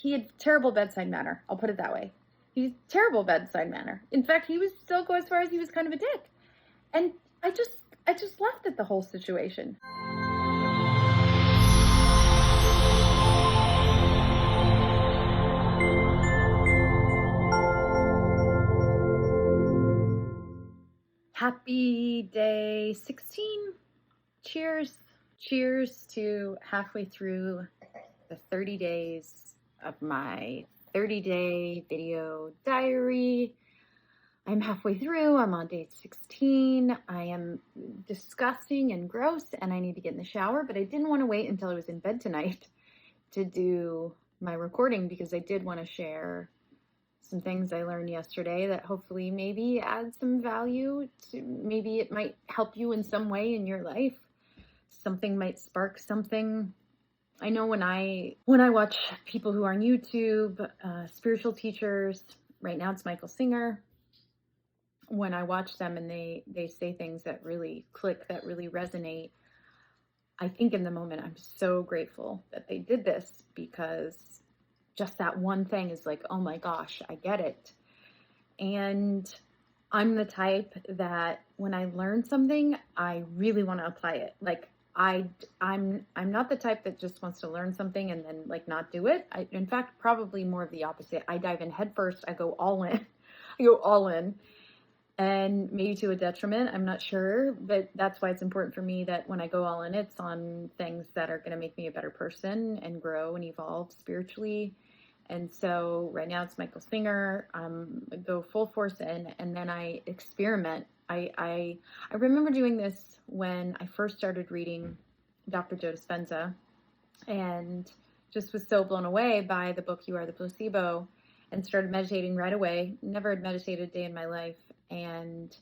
he had terrible bedside manner. I'll put it that way. He had terrible bedside manner. In fact, he was still go as far as he was kind of a dick. And I just laughed at the whole situation. Happy day 16. Cheers. Cheers to halfway through the 30 days of my 30-day video diary. I'm halfway through. I'm on day 16. I am disgusting and gross and I need to get in the shower, but I didn't want to wait until I was in bed tonight to do my recording because I did want to share some things I learned yesterday that hopefully maybe add some value to, maybe it might help you in some way in your life. Something might spark something. I know when I watch people who are on YouTube, spiritual teachers, right now it's Michael Singer, when I watch them and they say things that really click, that really resonate, I think in the moment I'm so grateful that they did this, because just that one thing is like, oh my gosh, I get it. And I'm the type that when I learn something, I really want to apply it. Like I'm not the type that just wants to learn something and then like not do it. In fact, probably more of the opposite. I dive in head first. I go all in. I go all in. And maybe to a detriment, I'm not sure, but that's why it's important for me that when I go all in, it's on things that are going to make me a better person and grow and evolve spiritually. And so right now it's Michael Singer. I go full force in, and then I experiment. I remember doing this when I first started reading Dr. Joe Dispenza, and just was so blown away by the book You Are the Placebo, and started meditating right away. Never had meditated a day in my life, and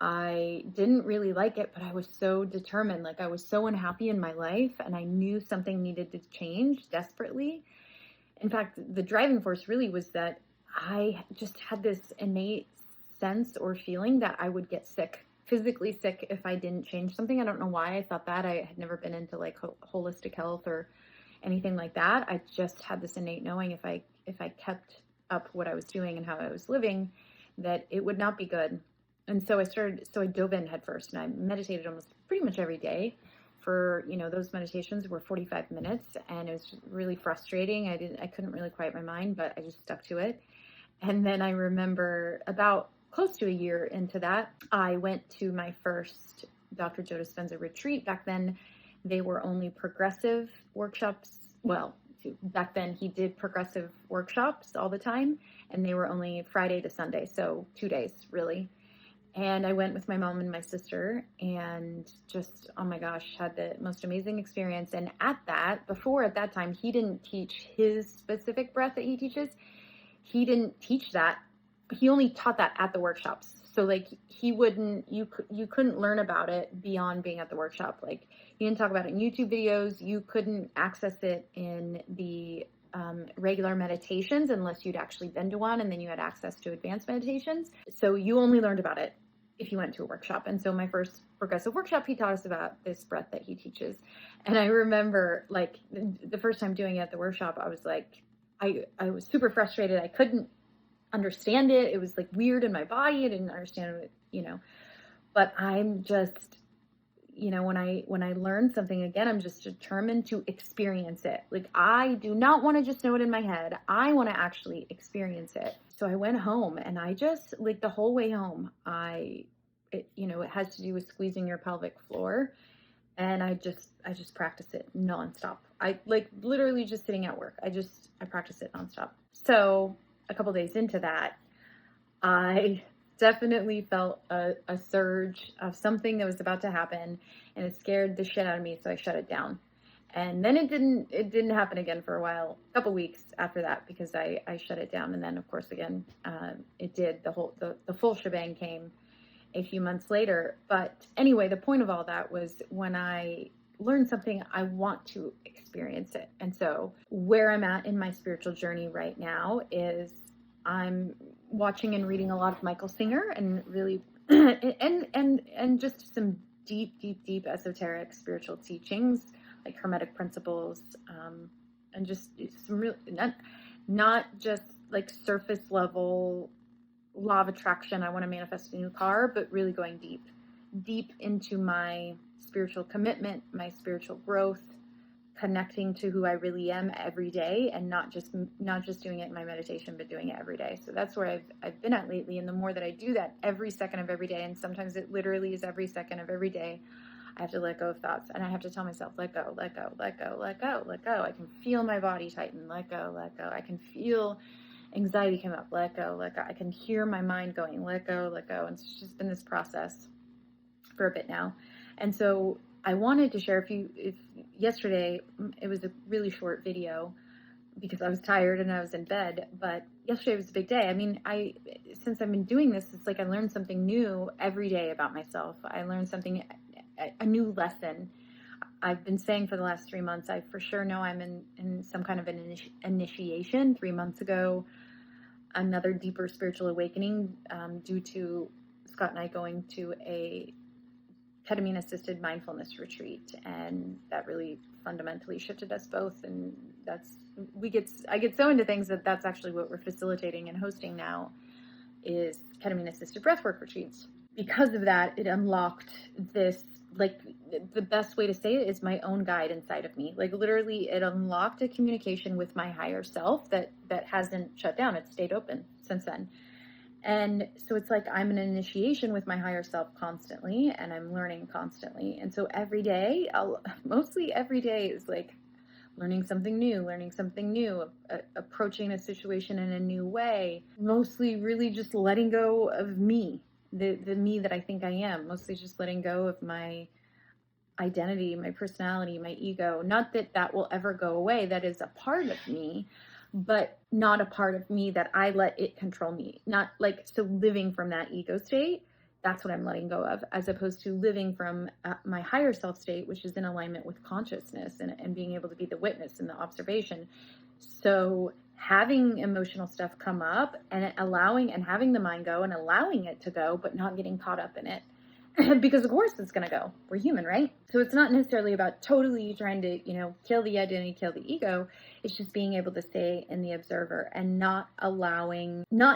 I didn't really like it, but I was so determined. Like I was so unhappy in my life, and I knew something needed to change desperately. In fact, the driving force really was that I just had this innate sense or feeling that I would get sick, physically sick, if I didn't change something. I don't know why I thought that. I had never been into like holistic health or anything like that. I just had this innate knowing if I kept up what I was doing and how I was living, that it would not be good. And so I dove in head first, and I meditated almost pretty much every day. For, those meditations were 45 minutes, and it was really frustrating. I couldn't really quiet my mind, but I just stuck to it. And then I remember about close to a year into that, I went to my first Dr. Joe Dispenza retreat. Back then, they were only progressive workshops. Well, back then he did progressive workshops all the time, and they were only Friday to Sunday, so 2 days really. And I went with my mom and my sister, and just, oh my gosh, had the most amazing experience. And at that time, he didn't teach his specific breath that he teaches. He didn't teach that. He only taught that at the workshops. So like you couldn't learn about it beyond being at the workshop. Like he didn't talk about it in YouTube videos. You couldn't access it in the regular meditations unless you'd actually been to one, and then you had access to advanced meditations. So you only learned about it if you went to a workshop. And so my first progressive workshop, he taught us about this breath that he teaches. And I remember like the first time doing it at the workshop, I was like, I was super frustrated. I couldn't understand it. It was like weird in my body. I didn't understand it, but I'm just, when I learn something again, I'm just determined to experience it. Like I do not want to just know it in my head. I want to actually experience it. So I went home, and I just like the whole way home, it has to do with squeezing your pelvic floor. And I just practice it nonstop. I like literally just sitting at work. I practice it nonstop. So a couple days into that, I definitely felt a surge of something that was about to happen, and it scared the shit out of me. So I shut it down. And then it didn't happen again for a while, a couple weeks after that, because I shut it down. And then of course, again, it did. The full shebang came a few months later. But anyway, the point of all that was when I learn something, I want to experience it. And so where I'm at in my spiritual journey right now is I'm watching and reading a lot of Michael Singer, and really and just some deep esoteric spiritual teachings like Hermetic principles, and just some real, not just like surface level law of attraction. I want to manifest a new car, but really going deep into my spiritual commitment, my spiritual growth, connecting to who I really am every day, and not just doing it in my meditation, but doing it every day. So that's where I've been at lately. And the more that I do that every second of every day, and sometimes it literally is every second of every day, I have to let go of thoughts, and I have to tell myself, let go, let go, let go, let go, let go. I can feel my body tighten, let go, let go. I can feel anxiety come up, let go, let go. I can hear my mind going, let go, let go. And it's just been this process for a bit now. And so I wanted to share, if yesterday, it was a really short video because I was tired and I was in bed, but yesterday was a big day. I mean, since I've been doing this, it's like I learned something new every day about myself. I learned something, a new lesson. I've been saying for the last 3 months, I for sure know I'm in some kind of an initiation. 3 months ago, another deeper spiritual awakening due to Scott and I going to a ketamine assisted mindfulness retreat, and that really fundamentally shifted us both. And I get so into things that's actually what we're facilitating and hosting now, is ketamine assisted breathwork retreats. Because of that, it unlocked this, like, the best way to say it is my own guide inside of me. Like, literally, it unlocked a communication with my higher self that hasn't shut down. It's stayed open since then. And so it's like I'm in an initiation with my higher self constantly, and I'm learning constantly. And so every day, mostly every day is like learning something new, approaching a situation in a new way, mostly really just letting go of me, the me that I think I am, mostly just letting go of my identity, my personality, my ego. Not that that will ever go away. That is a part of me, but not a part of me that I let it control me. Not like, so living from that ego state, that's what I'm letting go of, as opposed to living from my higher self state, which is in alignment with consciousness and being able to be the witness and the observation. So having emotional stuff come up and having the mind go and allowing it to go, but not getting caught up in it. Because of course it's going to go. We're human, right? So it's not necessarily about totally trying to, kill the identity, kill the ego. It's just being able to stay in the observer and not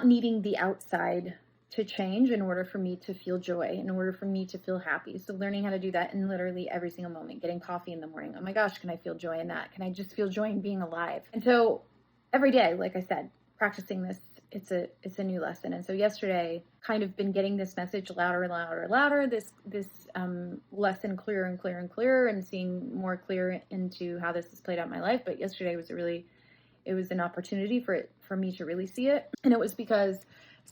needing the outside to change in order for me to feel joy, in order for me to feel happy. So learning how to do that in literally every single moment. Getting coffee in the morning. Oh my gosh, can I feel joy in that? Can I just feel joy in being alive? And so every day, like I said, practicing this, it's a new lesson. And so yesterday, kind of been getting this message louder and louder and louder, this lesson clearer and clearer and clearer, and seeing more clear into how this has played out in my life. But yesterday was it was an opportunity for me to really see it. And it was because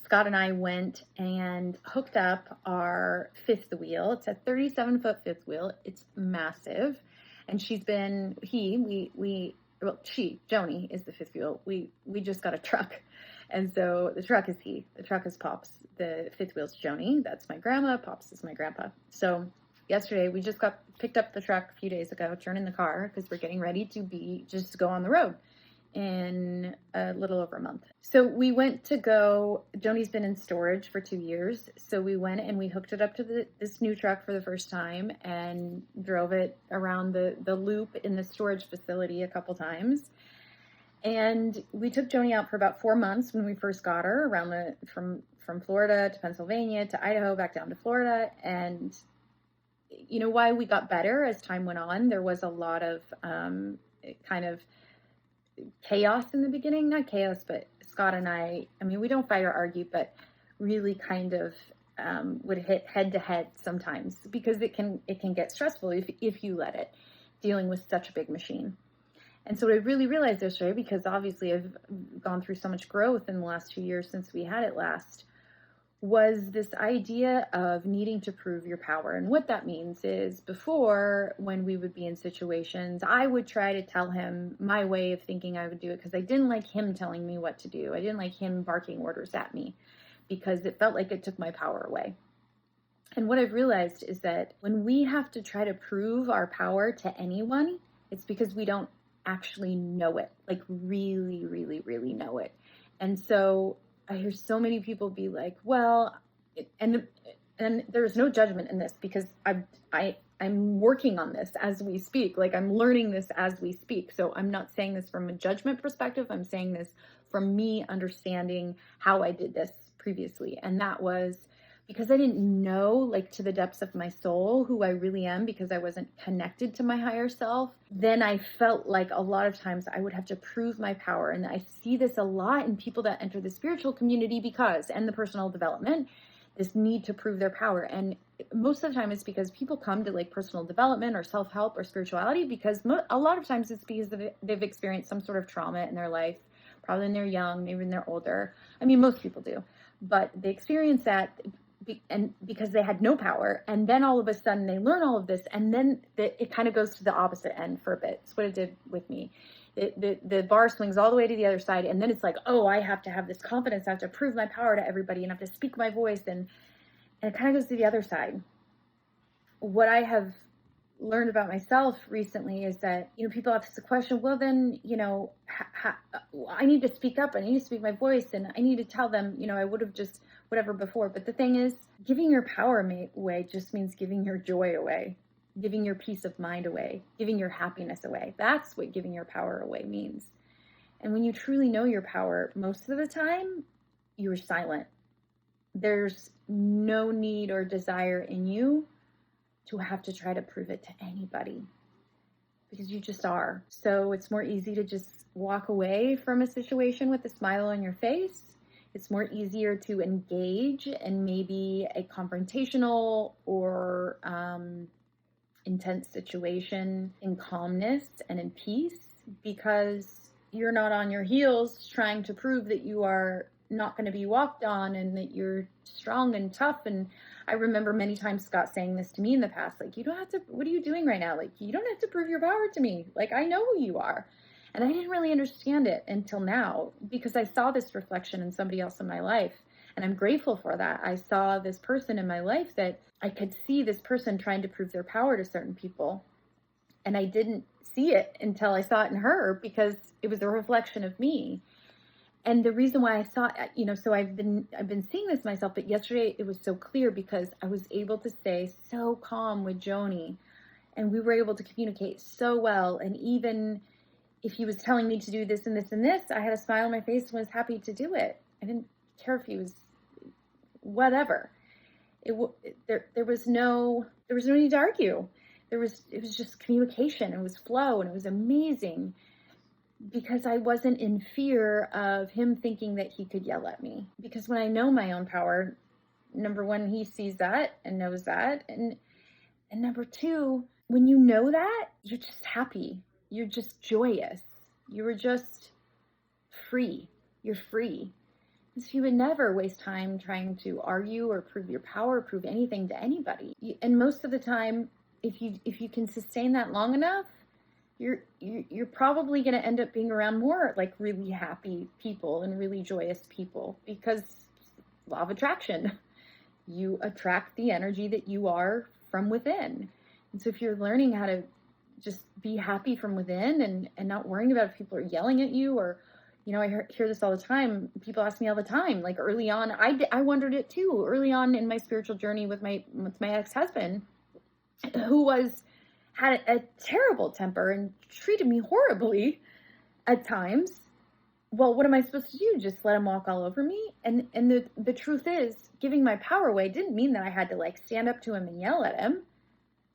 Scott and I went and hooked up our fifth wheel. It's a 37-foot fifth wheel. It's massive. And Joni is the fifth wheel. We just got a truck. And so the truck is Pops. The fifth wheel's Joni. That's my grandma. Pops is my grandpa. So yesterday we just picked up the truck a few days ago, turned in the car because we're getting ready to just go on the road in a little over a month. So we went to go. Joni's been in storage for 2 years. So we went and we hooked it up to this new truck for the first time and drove it around the loop in the storage facility a couple times. And we took Joni out for about 4 months when we first got her, from Florida to Pennsylvania to Idaho, back down to Florida. And why we got better as time went on, there was a lot of kind of chaos in the beginning. Not chaos, but Scott and I mean, we don't fight or argue, but really kind of would hit head to head sometimes, because it can get stressful if you let it, dealing with such a big machine. And so what I really realized yesterday, because obviously I've gone through so much growth in the last 2 years since we had it last, was this idea of needing to prove your power. And what that means is, before, when we would be in situations, I would try to tell him my way of thinking I would do it, because I didn't like him telling me what to do. I didn't like him barking orders at me, because it felt like it took my power away. And what I've realized is that when we have to try to prove our power to anyone, it's because we don't actually know it, like really, really, really know it. And so I hear so many people be like, well, and there's no judgment in this, because I'm working on this as we speak. Like, I'm learning this as we speak. So I'm not saying this from a judgment perspective. I'm saying this from me understanding how I did this previously. And that was because I didn't know, like, to the depths of my soul who I really am, because I wasn't connected to my higher self. Then I felt like a lot of times I would have to prove my power. And I see this a lot in people that enter the spiritual community and the personal development, this need to prove their power. And most of the time it's because people come to like personal development or self-help or spirituality because a lot of times it's because they've experienced some sort of trauma in their life, probably when they're young, maybe when they're older. I mean, most people do, but they experience that and because they had no power, and then all of a sudden they learn all of this, and then it kind of goes to the opposite end for a bit. It's what it did with me. The bar swings all the way to the other side, and then it's like, oh, I have to have this confidence, I have to prove my power to everybody, and I have to speak my voice, and it kind of goes to the other side. What I have learned about myself recently is that, people ask the question, well, then, I need to speak up, I need to speak my voice, and I need to tell them, I would have just whatever before. But the thing is, giving your power away just means giving your joy away, giving your peace of mind away, giving your happiness away. That's what giving your power away means. And when you truly know your power, most of the time, you're silent. There's no need or desire in you to have to try to prove it to anybody, because you just are. So it's more easy to just walk away from a situation with a smile on your face. It's more easier to engage in maybe a confrontational or intense situation in calmness and in peace, because you're not on your heels trying to prove that you are not going to be walked on and that you're strong and tough. And I remember many times Scott saying this to me in the past, like, you don't have to, what are you doing right now? Like, you don't have to prove your power to me. Like, I know who you are. And I didn't really understand it until now, because I saw this reflection in somebody else in my life. And I'm grateful for that. I saw this person in my life that I could see this person trying to prove their power to certain people. And I didn't see it until I saw it in her, because it was a reflection of me. And the reason why I saw it, so I've been seeing this myself, but yesterday it was so clear because I was able to stay so calm with Joni, and we were able to communicate so well. And even if he was telling me to do this and this and this, I had a smile on my face and was happy to do it. I didn't care if he was whatever. There was no need to argue. It was just communication. It was flow, and it was amazing, because I wasn't in fear of him thinking that he could yell at me. Because when I know my own power, number one, he sees that and knows that. And number two, when you know that, you're just happy. You're just joyous. You were just free. You're free. And so you would never waste time trying to argue or prove your power, prove anything to anybody. And most of the time, if you can sustain that long enough, you're probably going to end up being around more like really happy people and really joyous people, because law of attraction, you attract the energy that you are from within. And so if you're learning how to just be happy from within and not worrying about if people are yelling at you, or, I hear this all the time. People ask me all the time, like early on, I wondered it too, early on in my spiritual journey with my ex-husband, who had a terrible temper and treated me horribly at times. Well, what am I supposed to do? Just let him walk all over me? And the truth is, giving my power away didn't mean that I had to like stand up to him and yell at him.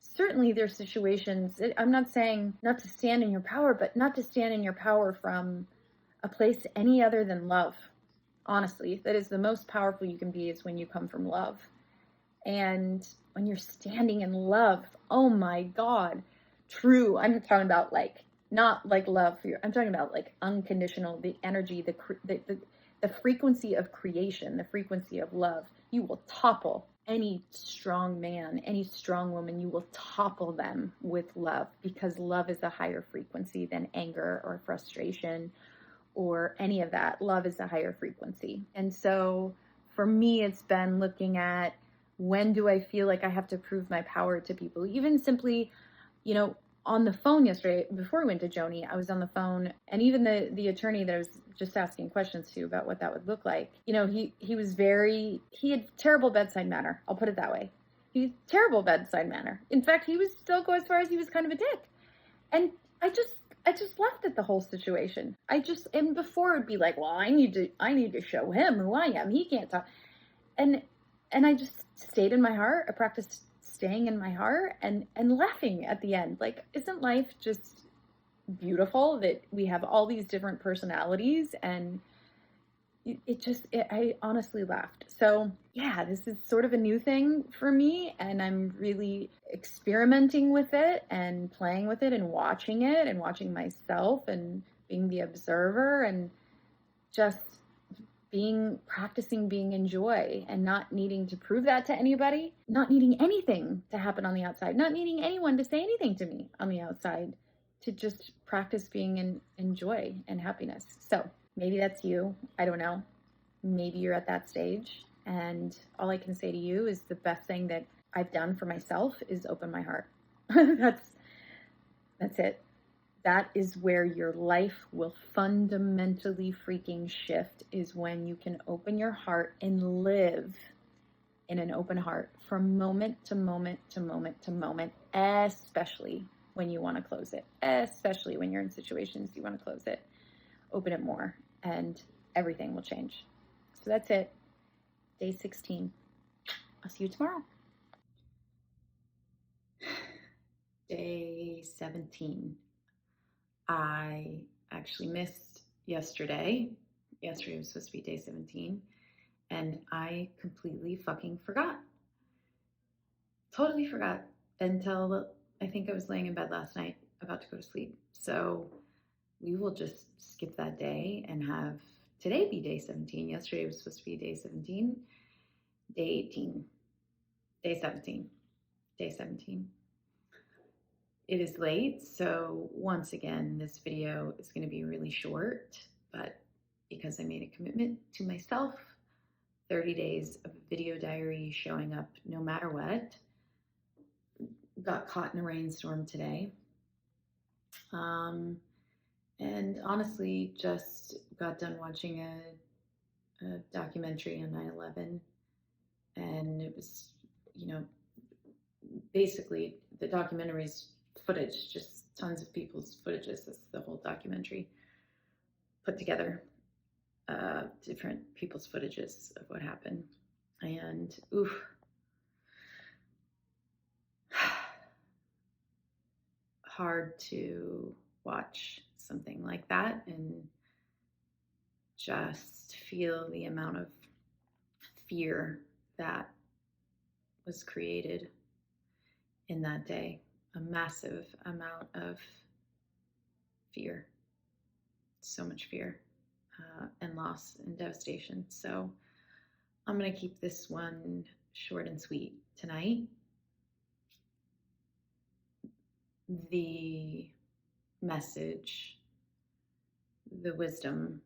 Certainly there's situations, I'm not saying not to stand in your power, but not to stand in your power from a place any other than love. Honestly, that is the most powerful you can be, is when you come from love. And when you're standing in love, oh my God, true. I'm talking about like, not like love for I'm talking about like unconditional, the energy, the frequency of creation, the frequency of love. You will topple any strong man, any strong woman, you will topple them with love, because love is a higher frequency than anger or frustration or any of that. Love is a higher frequency. And so for me, it's been looking at, when do I feel like I have to prove my power to people? Even simply, on the phone yesterday, before we went to Joni, I was on the phone, and even the attorney that I was just asking questions to about what that would look like, he had terrible bedside manner. I'll put it that way. He's terrible bedside manner. In fact, he was still go as far as he was kind of a dick. And I just left it the whole situation. And before it'd be like, well, I need to show him who I am. He can't talk. And I just stayed in my heart. I practiced staying in my heart and laughing at the end. Like, isn't life just beautiful that we have all these different personalities? And I honestly laughed. So yeah, this is sort of a new thing for me, and I'm really experimenting with it and playing with it and watching myself and being the observer and just practicing being in joy and not needing to prove that to anybody, not needing anything to happen on the outside, not needing anyone to say anything to me on the outside, to just practice being in joy and happiness. So maybe that's you. I don't know. Maybe you're at that stage. And all I can say to you is the best thing that I've done for myself is open my heart. That's it. That is where your life will fundamentally freaking shift, is when you can open your heart and live in an open heart from moment to moment to moment to moment, especially when you want to close it, especially when you're in situations you want to close it. Open it more and everything will change. So that's it. Day 16. I'll see you tomorrow. Day 17. I actually missed yesterday. Yesterday was supposed to be day 17, and I completely fucking forgot. Totally forgot until I think I was laying in bed last night about to go to sleep. So we will just skip that day and have today be day 17. Yesterday was supposed to be day 17, day 18, day 17, day 17. It is late, so once again, this video is going to be really short, but because I made a commitment to myself, 30 days of video diary showing up no matter what. Got caught in a rainstorm today. And honestly, just got done watching a documentary on 9/11, and it was, basically the documentary's footage, just tons of people's footages. That's the whole documentary put together, different people's footages of what happened. And oof, hard to watch something like that and just feel the amount of fear that was created in that day. A massive amount of fear, so much fear, and loss and devastation. So I'm going to keep this one short and sweet tonight. The message, the wisdom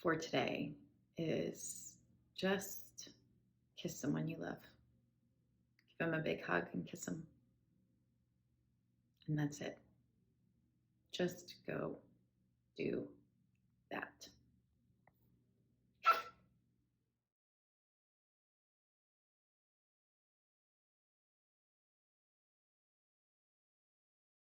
for today is just kiss someone you love. Give them a big hug and kiss them. And that's it. Just go do